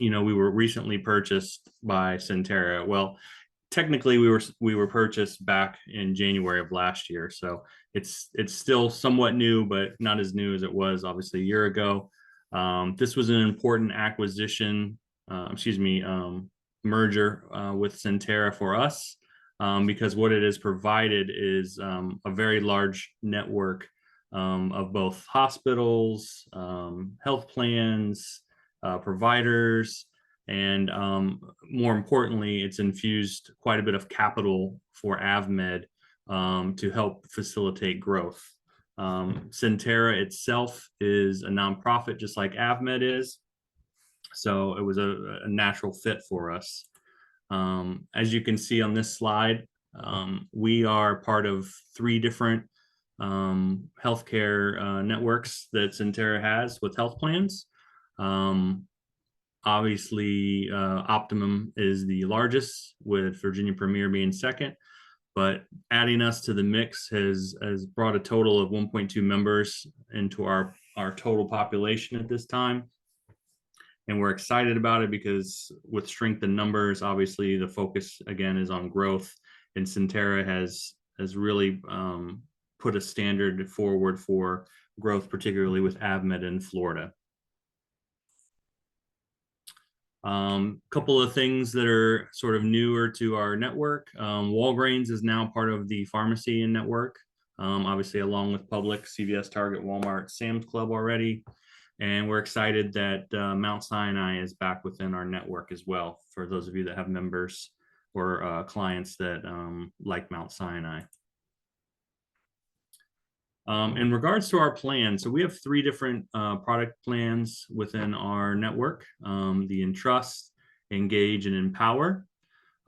we were recently purchased by Centera. Well, technically we were purchased back in January of last year, so it's still somewhat new, but not as new as it was obviously a year ago. This was an important acquisition, merger with Centera for us, because what it has provided is a very large network of both hospitals, health plans, providers, and more importantly, it's infused quite a bit of capital for Avmed to help facilitate growth. Centera itself is a nonprofit, just like Avmed is, so it was a natural fit for us. As you can see on this slide, we are part of 3 different healthcare networks that Centera has with health plans. Obviously, Optimum is the largest, with Virginia Premier being second. But adding us to the mix has brought a total of 1.2 members into our total population at this time. And we're excited about it because with strength in numbers, obviously the focus again is on growth. And Centera has really put a standard forward for growth, particularly with Avmed in Florida. Couple of things that are sort of newer to our network. Walgreens is now part of the pharmacy network, obviously along with Publix, CVS, Target, Walmart, Sam's Club already. And we're excited that Mount Sinai is back within our network as well, for those of you that have members or clients that like Mount Sinai. In regards to our plan, so we have 3 different product plans within our network: the Entrust, Engage, and Empower.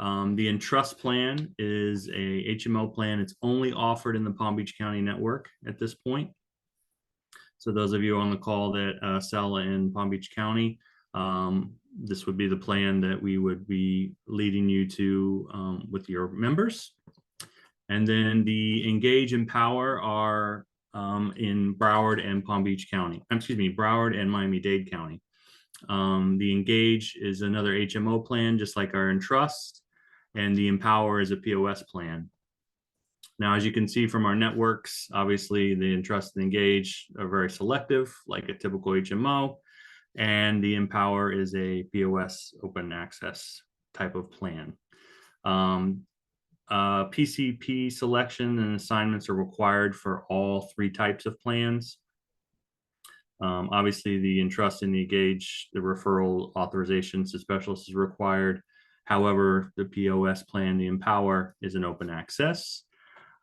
The Entrust plan is a HMO plan. It's only offered in the Palm Beach County network at this point. So those of you on the call that sell in Palm Beach County, this would be the plan that we would be leading you to with your members. And then the Engage and Empower are in Broward and Palm Beach County. Broward and Miami-Dade County. The Engage is another HMO plan, just like our Entrust, and the Empower is a POS plan. Now, as you can see from our networks, obviously the Entrust and Engage are very selective, like a typical HMO, and the Empower is a POS open access type of plan. PCP selection and assignments are required for all 3 types of plans. Obviously, the Entrust and the Engage, the referral authorizations to specialists is required. However, the POS plan, the Empower, is an open access.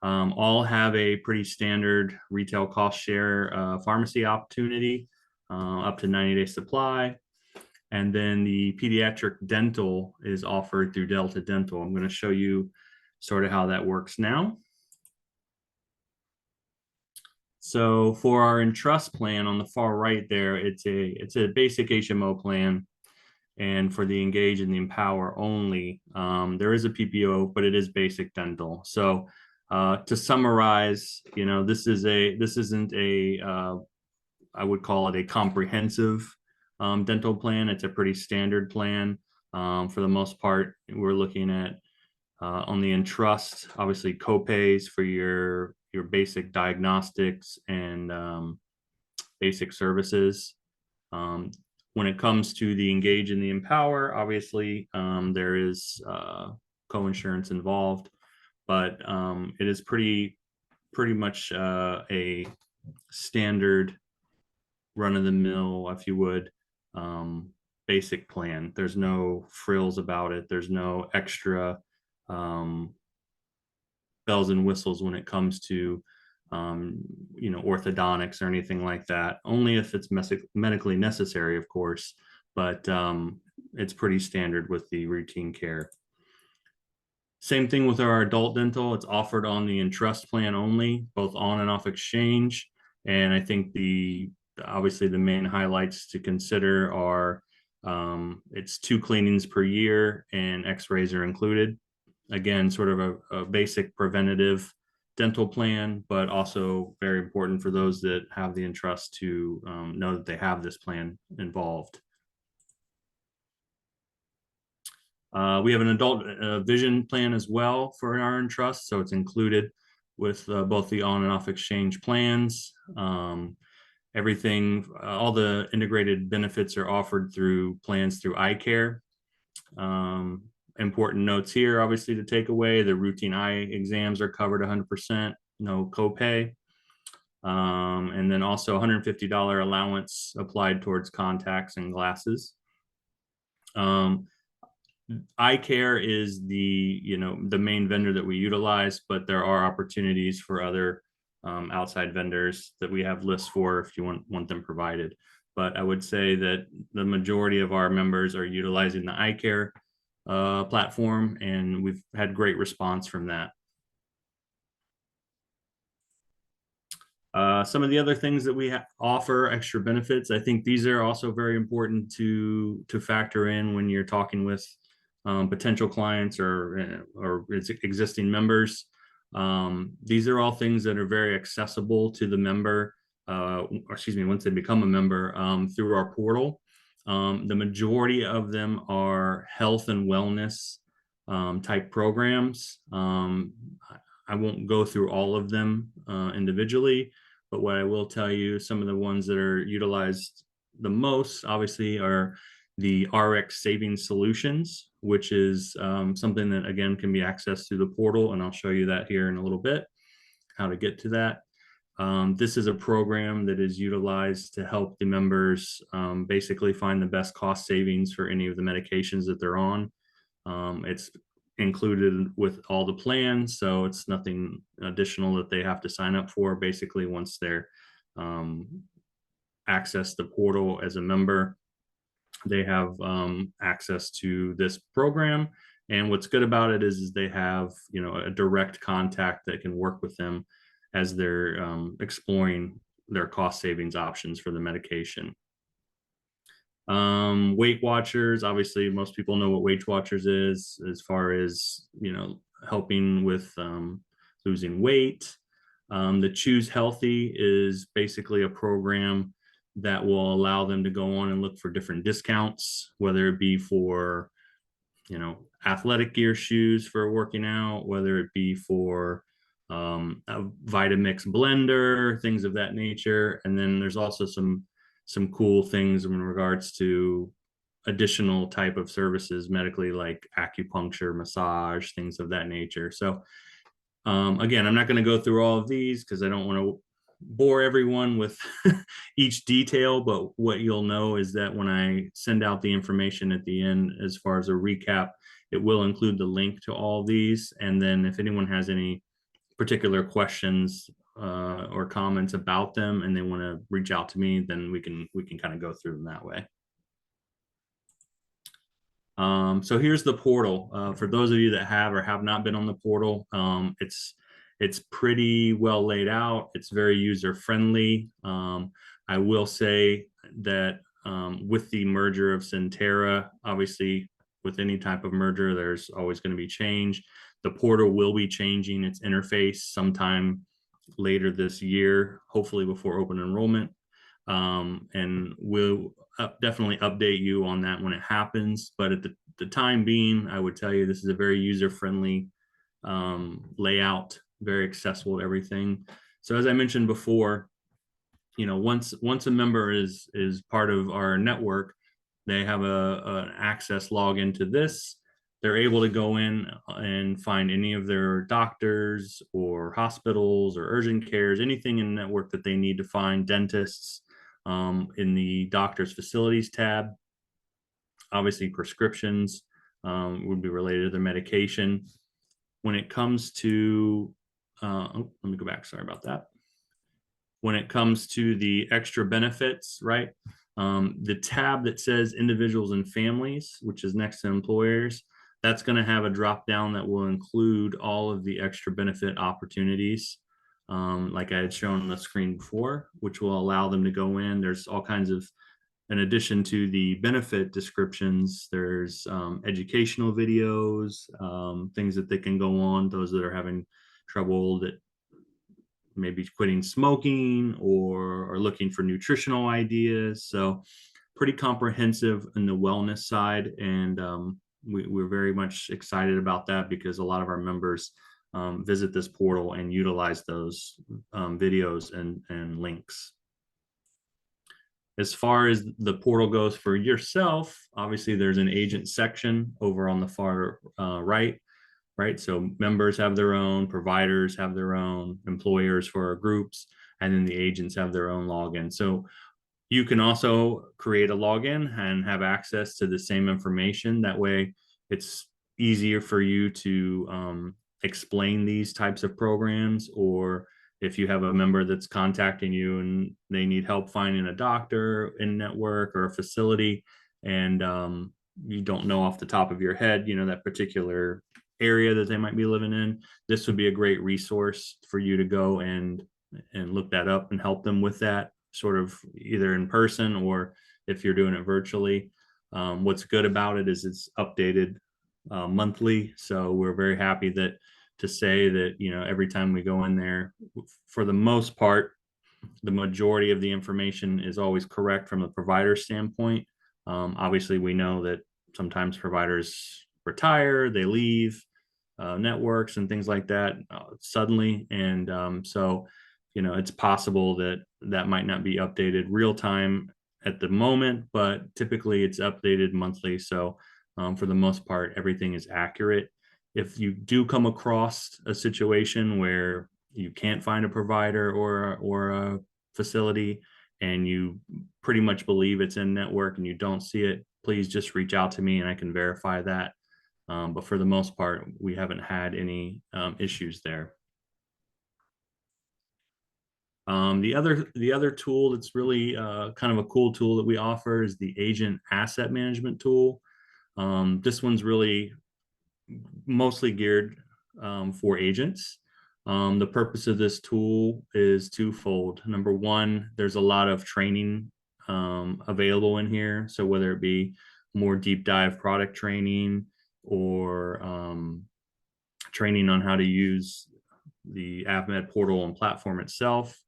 All have a pretty standard retail cost share pharmacy opportunity, up to 90-day supply. And then the pediatric dental is offered through Delta Dental. I'm going to show you sort of how that works now. So for our Entrust plan on the far right there, it's a basic HMO plan. And for the Engage and the Empower only, there is a PPO, but it is basic dental. So to summarize, this isn't a I would call it a comprehensive dental plan. It's a pretty standard plan. For the most part, we're looking at on the Entrust, obviously copays for your basic diagnostics and basic services. When it comes to the Engage and the Empower, obviously there is co-insurance involved, but it is pretty much a standard run-of-the-mill, if you would, basic plan. There's no frills about it. There's no extra bells and whistles when it comes to orthodontics or anything like that. Only if it's medically necessary, of course, but it's pretty standard with the routine care. Same thing with our adult dental. It's offered on the Entrust plan only, both on and off exchange. And I think obviously the main highlights to consider are it's 2 cleanings per year and x-rays are included. Again, sort of a basic preventative dental plan, but also very important for those that have the Entrust to know that they have this plan involved. We have an adult vision plan as well for our trust, so it's included with both the on and off exchange plans. Everything, all the integrated benefits are offered through plans through ACA. Important notes here, obviously, to take away: the routine eye exams are covered 100%, no copay. And then also $150 allowance applied towards contacts and glasses. Eye care is the main vendor that we utilize, but there are opportunities for other outside vendors that we have lists for if you want them provided. But I would say that the majority of our members are utilizing the eye care platform, and we've had great response from that. Some of the other things that we offer extra benefits, I think these are also very important to factor in when you're talking with potential clients or existing members. These are all things that are very accessible to the member, once they become a member, through our portal. The majority of them are health and wellness type programs. I won't go through all of them individually, but what I will tell you, some of the ones that are utilized the most, obviously, are the RX savings solutions, which is something that, again, can be accessed through the portal. And I'll show you that here in a little bit, how to get to that. This is a program that is utilized to help the members basically find the best cost savings for any of the medications that they're on. It's included with all the plans, so it's nothing additional that they have to sign up for. Basically, once they're access the portal as a member, they have access to this program. And what's good about it is they have a direct contact that can work with them as they're exploring their cost savings options for the medication. Weight Watchers, obviously most people know what Weight Watchers is, as far as helping with losing weight. The Choose Healthy is basically a program that will allow them to go on and look for different discounts, whether it be for athletic gear shoes for working out, whether it be for a Vitamix blender, things of that nature. And then there's also some cool things in regards to additional type of services medically, like acupuncture, massage, things of that nature. So again, I'm not going to go through all of these because I don't want to bore everyone with each detail, but what you'll know is that when I send out the information at the end, as far as a recap, it will include the link to all these. And then if anyone has any particular questions or comments about them and they want to reach out to me, then we can kind of go through them that way. So here's the portal. For those of you that have or have not been on the portal, it's pretty well laid out. It's very user friendly. I will say that with the merger of Centera, obviously with any type of merger, there's always going to be change. The portal will be changing its interface sometime later this year, hopefully before open enrollment. And we'll definitely update you on that when it happens. But at the time being, I would tell you this is a very user-friendly layout, very accessible to everything. So as I mentioned before, once a member is part of our network, they have an access login to this. They're able to go in and find any of their doctors or hospitals or urgent cares, anything in the network that they need to find, dentists, in the doctor's facilities tab. Obviously, prescriptions would be related to their medication. When it comes to, let me go back, sorry about that. When it comes to the extra benefits, right? The tab that says individuals and families, which is next to employers, that's going to have a drop down that will include all of the extra benefit opportunities, like I had shown on the screen before, which will allow them to go in. There's all kinds of, in addition to the benefit descriptions, there's educational videos, things that they can go on, those that are having trouble, that maybe quitting smoking or looking for nutritional ideas. So pretty comprehensive in the wellness side. And we're very much excited about that because a lot of our members visit this portal and utilize those videos and links. As far as the portal goes for yourself, obviously there's an agent section over on the far right. So members have their own, providers have their own, employers for our groups, and then the agents have their own login. So you can also create a login and have access to the same information. That way it's easier for you to explain these types of programs, or if you have a member that's contacting you and they need help finding a doctor in network or a facility, and you don't know off the top of your head, that particular area that they might be living in, this would be a great resource for you to go and look that up and help them with that, sort of either in person or if you're doing it virtually. What's good about it is it's updated monthly. So we're very happy to say that, every time we go in there, for the most part, the majority of the information is always correct from the provider standpoint. Obviously, we know that sometimes providers retire, they leave networks and things like that suddenly. And so, it's possible that might not be updated real time at the moment, but typically it's updated monthly. So for the most part, everything is accurate. If you do come across a situation where you can't find a provider or a facility and you pretty much believe it's in network and you don't see it, please just reach out to me and I can verify that. But for the most part, we haven't had any issues there. The other tool that's really kind of a cool tool that we offer is the agent asset management tool. This one's really mostly geared for agents. The purpose of this tool is twofold. Number one, there's a lot of training available in here. So whether it be more deep dive product training or training on how to use the Avmed portal and platform itself,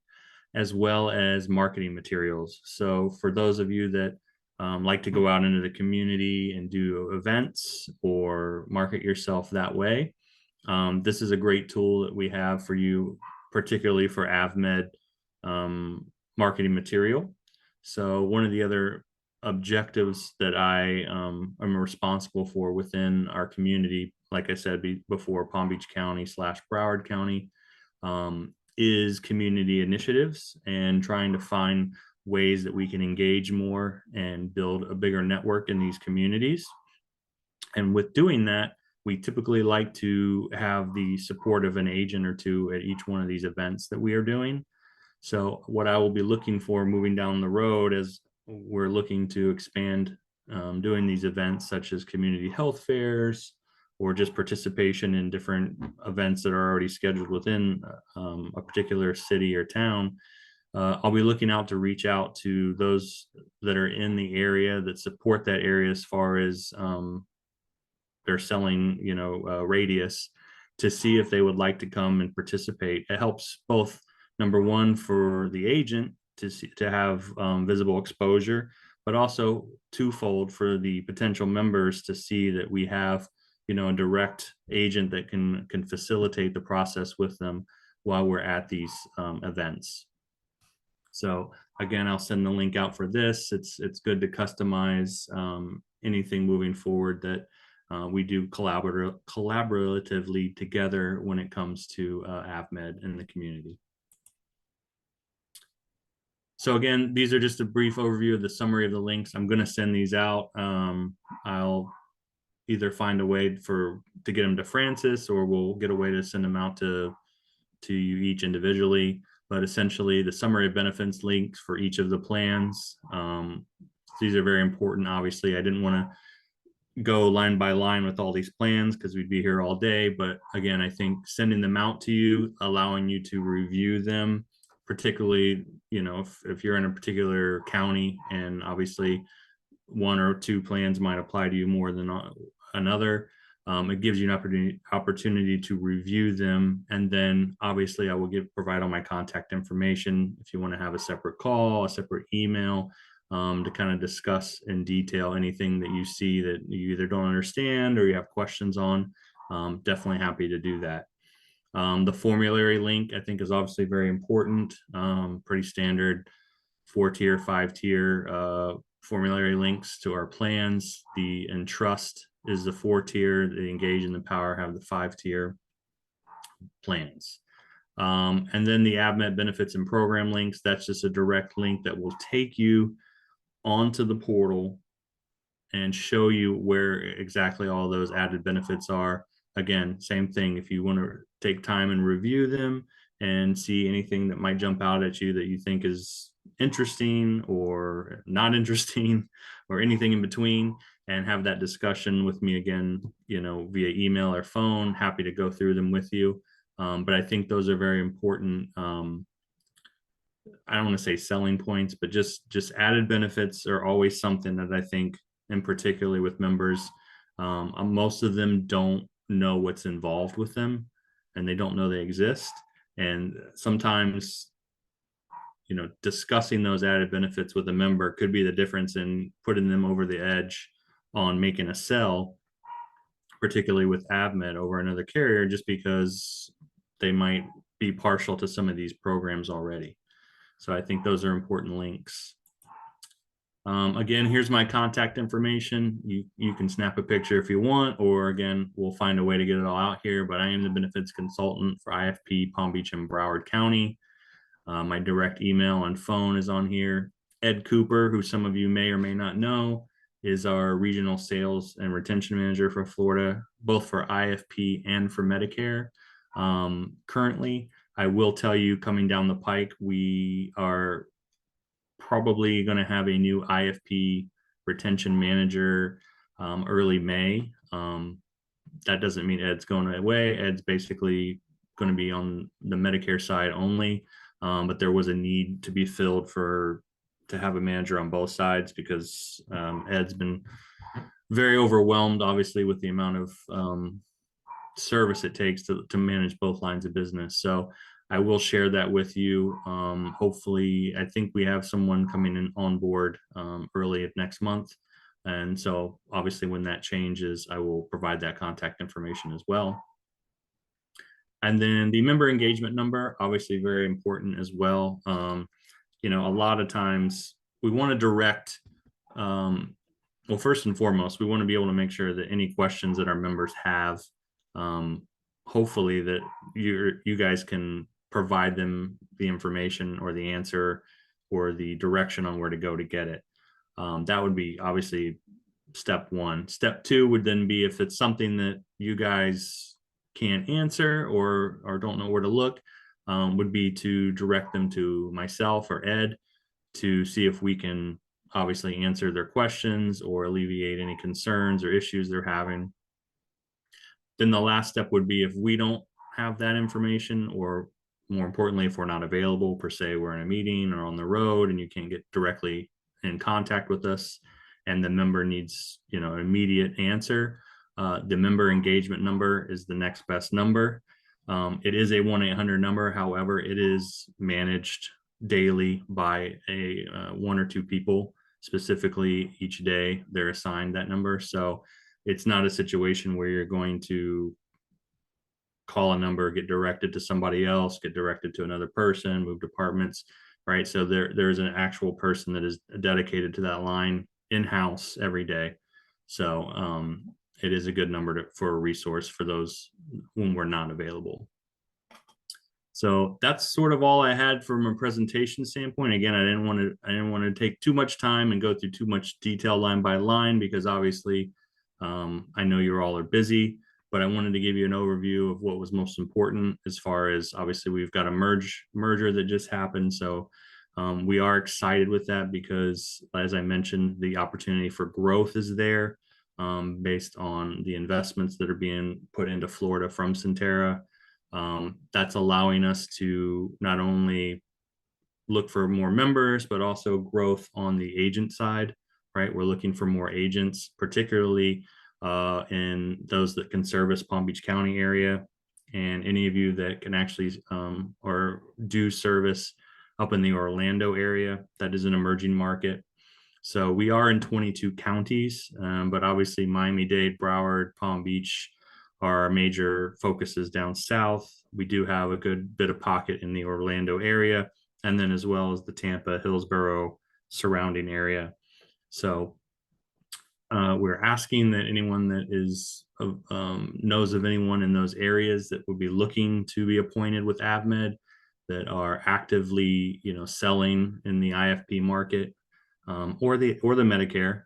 as well as marketing materials. So for those of you that like to go out into the community and do events or market yourself that way, this is a great tool that we have for you, particularly for Avmed marketing material. So one of the other objectives that I am responsible for within our community, like I said before, Palm Beach County / Broward County, is community initiatives and trying to find ways that we can engage more and build a bigger network in these communities. And with doing that, we typically like to have the support of an agent or two at each one of these events that we are doing. So what I will be looking for moving down the road as we're looking to expand doing these events, such as community health fairs or just participation in different events that are already scheduled within a particular city or town, I'll be looking out to reach out to those that are in the area that support that area as far as their selling, radius, to see if they would like to come and participate. It helps both, number one, for the agent to have visible exposure, but also twofold for the potential members to see that we have, a direct agent that can facilitate the process with them while we're at these events. So again, I'll send the link out for this. It's good to customize anything moving forward that we do collaboratively together when it comes to Avmed and the community. So again, these are just a brief overview of the summary of the links. I'm going to send these out. I'll either find a way to get them to Francis, or we'll get a way to send them out to you each individually. But essentially, the summary of benefits links for each of the plans. These are very important. Obviously, I didn't want to go line by line with all these plans because we'd be here all day. But again, I think sending them out to you, allowing you to review them, particularly, if you're in a particular county and obviously one or two plans might apply to you more than another, it gives you an opportunity to review them. And then obviously I will provide all my contact information if you want to have a separate call, a separate email. to kind of discuss in detail anything that you see that you either don't understand or you have questions on. Definitely happy to do that. The formulary link, I think, is obviously very important. Pretty standard 4-tier, 5-tier formulary links to our plans. The Entrust is the 4-tier. The Engage and the Power have the 5-tier plans. And then the Avmed benefits and program links, that's just a direct link that will take you onto the portal and show you where exactly all those added benefits are. Again, same thing. If you want to take time and review them and see anything that might jump out at you that you think is interesting or not interesting or anything in between, and have that discussion with me again, via email or phone, happy to go through them with you. But I think those are very important. I don't want to say selling points, but just added benefits are always something that I think, and particularly with members, most of them don't know what's involved with them, and they don't know they exist. And sometimes, discussing those added benefits with a member could be the difference in putting them over the edge on making a sell, particularly with Avmed over another carrier, just because they might be partial to some of these programs already. So I think those are important links. Again, here's my contact information. You can snap a picture if you want, or again, we'll find a way to get it all out here, but I am the benefits consultant for IFP Palm Beach and Broward County. My direct email and phone is on here. Ed Cooper, who some of you may or may not know, is our regional sales and retention manager for Florida, both for IFP and for Medicare. Currently, I will tell you, coming down the pike, we are probably going to have a new IFP retention manager early May. That doesn't mean Ed's going away. Ed's basically going to be on the Medicare side only. But there was a need to be filled to have a manager on both sides, because Ed's been very overwhelmed, obviously, with the amount of service it takes to manage both lines of business. So I will share that with you. Hopefully, I think we have someone coming in on board early of next month. And so obviously when that changes, I will provide that contact information as well. And then the member engagement number, obviously very important as well. A lot of times we want to direct, well, first and foremost, we want to be able to make sure that any questions that our members have, hopefully that you guys can provide them the information or the answer or the direction on where to go to get it. That would be obviously step one. Step two would then be, if it's something that you guys can't answer or don't know where to look, would be to direct them to myself or Ed to see if we can obviously answer their questions or alleviate any concerns or issues they're having. Then the last step would be, if we don't have that information, or more importantly, if we're not available per se, we're in a meeting or on the road and you can't get directly in contact with us, and the member needs, an immediate answer, the member engagement number is the next best number. It is a 1-800 number. However, it is managed daily by one or two people specifically each day. They're assigned that number. So it's not a situation where you're going to call a number, get directed to somebody else, get directed to another person, move departments, right? So there's an actual person that is dedicated to that line in-house every day. So it is a good number for a resource for those when we're not available. So that's sort of all I had from a presentation standpoint. Again, I didn't want to take too much time and go through too much detail line by line, because obviously I know you all are busy, but I wanted to give you an overview of what was most important, as far as obviously we've got a merger that just happened. So we are excited with that, because as I mentioned, the opportunity for growth is there based on the investments that are being put into Florida from Centera. That's allowing us to not only look for more members, but also growth on the agent side, right? We're looking for more agents, particularly in those that can service Palm Beach County area, and any of you that can actually or do service up in the Orlando area. That is an emerging market. So we are in 22 counties, but obviously Miami-Dade, Broward, Palm Beach are our major focuses down south. We do have a good bit of pocket in the Orlando area, and then as well as the Tampa, Hillsborough surrounding area. So we're asking that anyone that is knows of anyone in those areas that would be looking to be appointed with Avmed, that are actively, selling in the IFP market, or the Medicare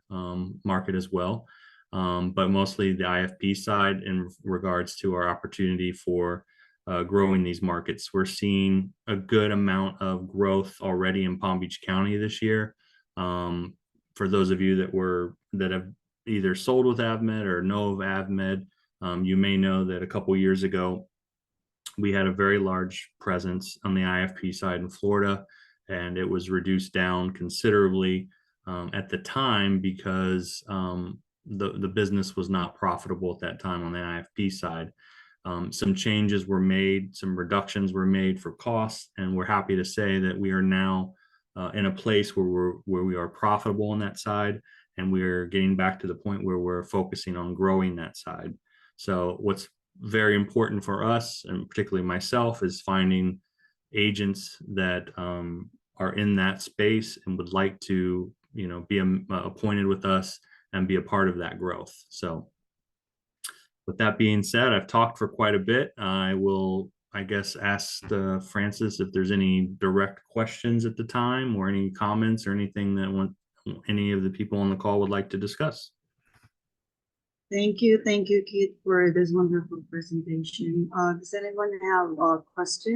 market as well, but mostly the IFP side in regards to our opportunity for growing these markets. We're seeing a good amount of growth already in Palm Beach County this year. For those of you that have either sold with Avmed or know of Avmed, you may know that a couple years ago we had a very large presence on the IFP side in Florida, and it was reduced down considerably at the time because the business was not profitable at that time on the IFP side. Some changes were made, some reductions were made for costs, and we're happy to say that we are now in a place where we are profitable on that side, and we're getting back to the point where we're focusing on growing that side. So what's very important for us, and particularly myself, is finding agents that are in that space and would like to, be appointed with us and be a part of that growth. So with that being said, I've talked for quite a bit. I will, I guess, ask Francis if there's any direct questions at the time, or any comments or anything that any of the people on the call would like to discuss. Thank you, Keith, for this wonderful presentation. Does anyone have a question?